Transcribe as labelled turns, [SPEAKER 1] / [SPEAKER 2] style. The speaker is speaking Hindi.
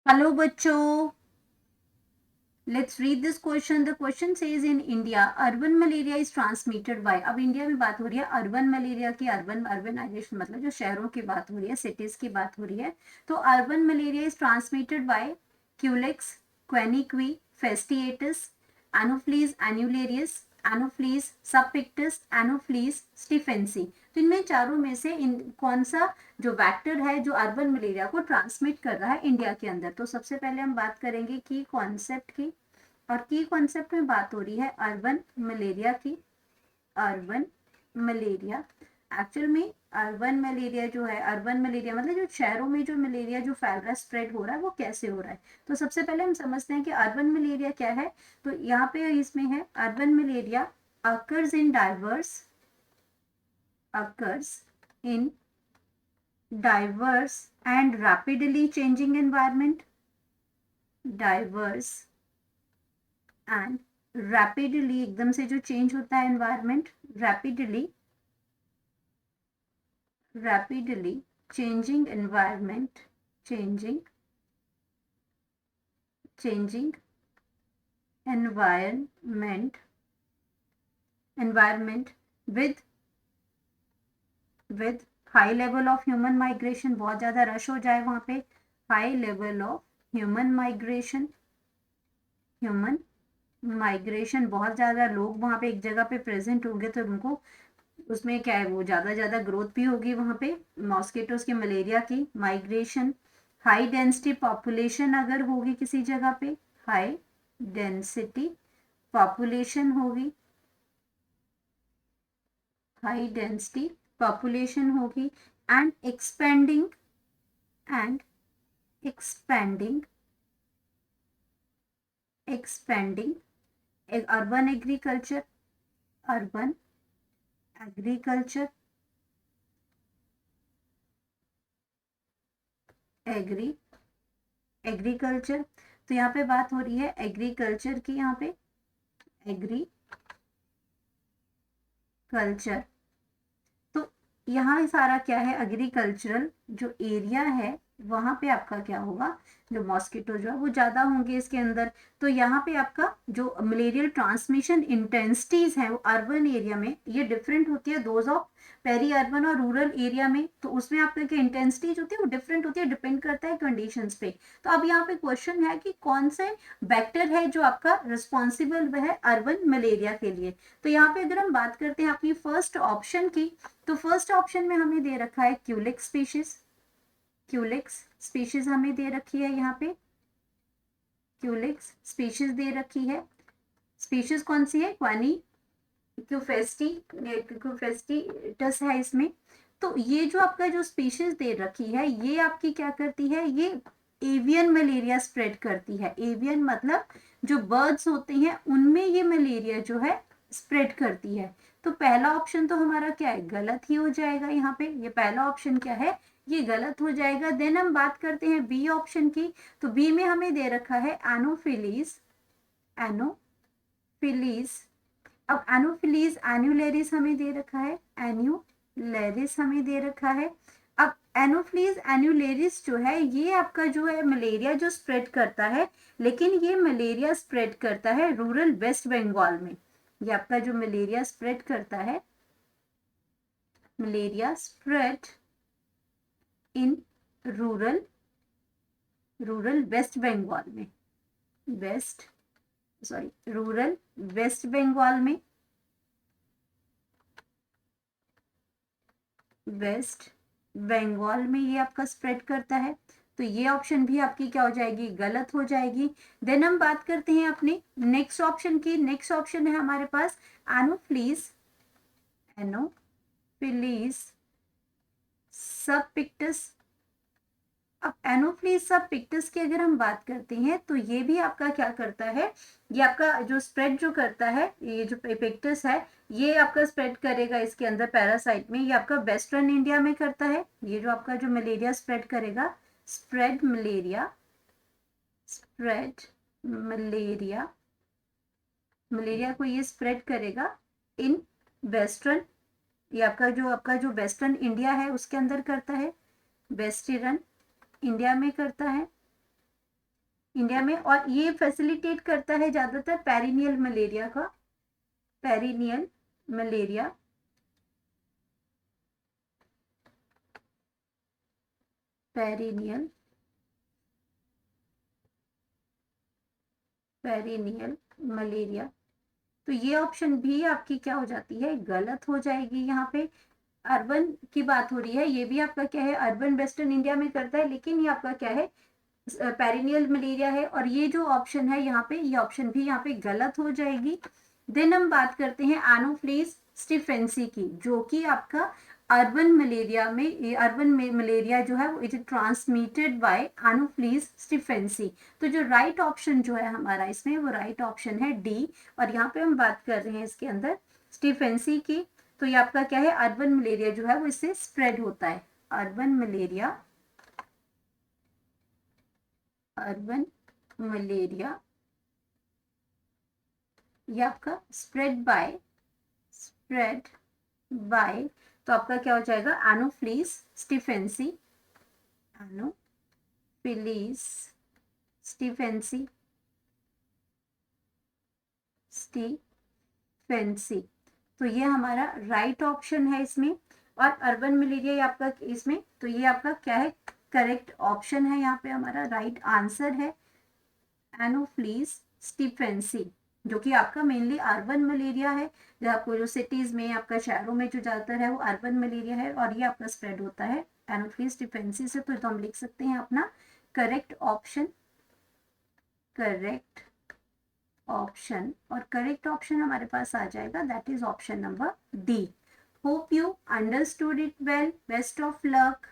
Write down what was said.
[SPEAKER 1] हेलो बच्चों, let's read this question. The question says in India urban malaria is transmitted bye. अब इंडिया में बात हो रही है अर्बन मलेरिया की. अर्बनाइजेशन मतलब जो शहरों की बात हो रही है, सिटीज की बात हो रही है. तो urban malaria is transmitted by Culex, quinquefasciatus, Anopheles annularis, Anopheles subpictus, Anopheles stephensi. तो इनमें चारों में से इन कौन सा जो वेक्टर है जो अर्बन मलेरिया को ट्रांसमिट कर रहा है इंडिया के अंदर? तो सबसे पहले हम बात करेंगे की कॉन्सेप्ट की. और की कॉन्सेप्ट में बात हो रही है अर्बन मलेरिया की. अर्बन मलेरिया एक्चुअल में अर्बन मलेरिया जो है, अर्बन मलेरिया मतलब जो शहरों में जो मलेरिया जो फैल रहा है, स्प्रेड हो रहा है, वो कैसे हो रहा है. तो सबसे पहले हम समझते हैं कि अर्बन मलेरिया क्या है. तो यहाँ पे इसमें है urban malaria occurs in diverse, occurs in diverse and rapidly changing environment, diverse and rapidly एकदम से जो चेंज होता है environment, rapidly changing environment, changing environment with high level of human migration. बहुत ज्यादा रश हो जाए वहां पे. High level of human migration, human migration बहुत ज्यादा लोग वहां पे एक जगह पे प्रेजेंट होंगे तो उनको उसमें क्या है, वो ज्यादा ग्रोथ भी होगी वहां पे मॉस्किटोज के, मलेरिया की. माइग्रेशन, हाई डेंसिटी पॉपुलेशन अगर होगी किसी जगह पे, हाई डेंसिटी पॉपुलेशन होगी, हाई डेंसिटी पॉपुलेशन होगी. And expanding and expanding expanding urban agriculture, urban agriculture, agriculture. तो यहाँ पे बात हो रही है एग्रीकल्चर की. यहाँ पे एग्रीकल्चर, तो यहाँ सारा क्या है, एग्रीकल्चरल जो एरिया है वहां पे आपका क्या होगा, जो मॉस्किटो जो है वो ज्यादा होंगे इसके अंदर. तो यहाँ पे आपका जो मलेरियल ट्रांसमिशन इंटेंसिटीज है वो अर्बन एरिया में ये डिफरेंट होती है दोज ऑफ पेरी अर्बन और रूरल एरिया में. तो उसमें आपका क्या इंटेंसिटी जो होती है वो डिफरेंट होती है, डिपेंड करता है कंडीशंस पे. तो अब यहाँ पे क्वेश्चन है कि कौन से वेक्टर है जो आपका रिस्पॉन्सिबल है अर्बन मलेरिया के लिए. तो यहाँ पे अगर हम बात करते हैं अपनी फर्स्ट ऑप्शन की, तो फर्स्ट ऑप्शन में हमें दे रखा है क्यूलिक्स स्पीशीज. क्यूलिक्स स्पीशीज हमें दे रखी है यहाँ पे, क्यूलिक्स स्पीशीज दे रखी है. स्पीशीज कौन सी है, क्वानी क्यूफेस्टिटस है इसमें. तो ये जो आपका जो स्पीशीज दे रखी है ये आपकी क्या करती है, ये एवियन मलेरिया स्प्रेड करती है. एवियन मतलब जो बर्ड्स होते हैं उनमें ये मलेरिया जो है स्प्रेड करती है. तो पहला ऑप्शन तो हमारा क्या है, गलत ही हो जाएगा. यहाँ पे ये पहला ऑप्शन क्या है, ये गलत हो जाएगा. देन हम बात करते हैं बी ऑप्शन की. तो बी में हमें दे रखा है एनोफिलीज, एनोफिलीज. अब एनोफिलीज एन्यूलेरिस हमें दे रखा है, एन्यूलेरिस हमें दे रखा है. अब एनोफिलीज एन्यूलेरिस जो है ये आपका जो है मलेरिया जो स्प्रेड करता है, लेकिन ये मलेरिया स्प्रेड करता है रूरल वेस्ट बंगाल में. ये आपका जो मलेरिया स्प्रेड करता है, malaria spread in rural West Bengal में, रूरल वेस्ट बंगाल में, वेस्ट बंगाल में ये आपका स्प्रेड करता है. तो ये ऑप्शन भी आपकी क्या हो जाएगी, गलत हो जाएगी. देन हम बात करते हैं अपने नेक्स्ट ऑप्शन की. नेक्स्ट ऑप्शन है हमारे पास एनोफ्लीज, एनोफिलीज सबपिक्टस. अब एनोफ्लीज सबपिक्टस की अगर हम बात करते हैं तो ये भी आपका क्या करता है, ये आपका जो स्प्रेड जो करता है, ये जो पिक्टस है ये आपका स्प्रेड करेगा इसके अंदर पैरासाइट में. ये आपका वेस्टर्न इंडिया में करता है. ये जो आपका जो मलेरिया स्प्रेड करेगा, स्प्रेड मलेरिया को ये स्प्रेड करेगा इन वेस्टर्न, ये आपका जो वेस्टर्न इंडिया है उसके अंदर करता है, वेस्टर्न इंडिया में करता है. इंडिया में, और ये फैसिलिटेट करता है ज्यादातर पेरिनियल मलेरिया का, perennial malaria, perennial perennial malaria. तो ये ऑप्शन भी आपकी क्या हो जाती है, गलत हो जाएगी। यहाँ पे अर्बन की बात हो रही है, ये भी आपका क्या है, अर्बन वेस्टर्न इंडिया में करता है, लेकिन ये आपका क्या है, पेरिनियल मलेरिया है, और ये जो ऑप्शन है यहाँ पे, ये ऑप्शन भी यहाँ पे गलत हो जाएगी। देन हम बात करते हैं एनोफ्लीज स्टिफेंसी की, जो कि आपका अर्बन मलेरिया में, अर्बन मलेरिया जो है वो it is transmitted by Anopheles stephensi. तो जो राइट ऑप्शन जो है हमारा इसमें, वो राइट ऑप्शन है डी। और यहाँ पे हम बात कर रहे हैं इसके अंदर स्टिफेंसी की, तो ये आपका क्या है, अर्बन मलेरिया जो है वो इससे स्प्रेड होता है। अर्बन मलेरिया, अर्बन मलेरिया ये आपका स्प्रेड बाय, तो आपका क्या हो जाएगा, एनोफ्लीज स्टिफेंसी, एनोफिलीज स्टिफेंसी, स्टिफेंसी। तो ये हमारा राइट ऑप्शन है इसमें। और अर्बन मलेरिया आपका इसमें, तो ये आपका क्या है, करेक्ट ऑप्शन है, यहाँ पे हमारा राइट आंसर है एनोफ्लीज स्टिफेंसी, जो कि आपका मेनली अर्बन मलेरिया है। जो आपको जो सिटीज में, आपका शहरों में जो ज्यादातर है वो अर्बन मलेरिया है, और ये आपका स्प्रेड होता है एनोफ्लीज स्टिफेंसी से। तो हम लिख सकते हैं अपना करेक्ट ऑप्शन, करेक्ट ऑप्शन, और करेक्ट ऑप्शन हमारे पास आ जाएगा, that is option number D. Hope you understood it well, best of luck.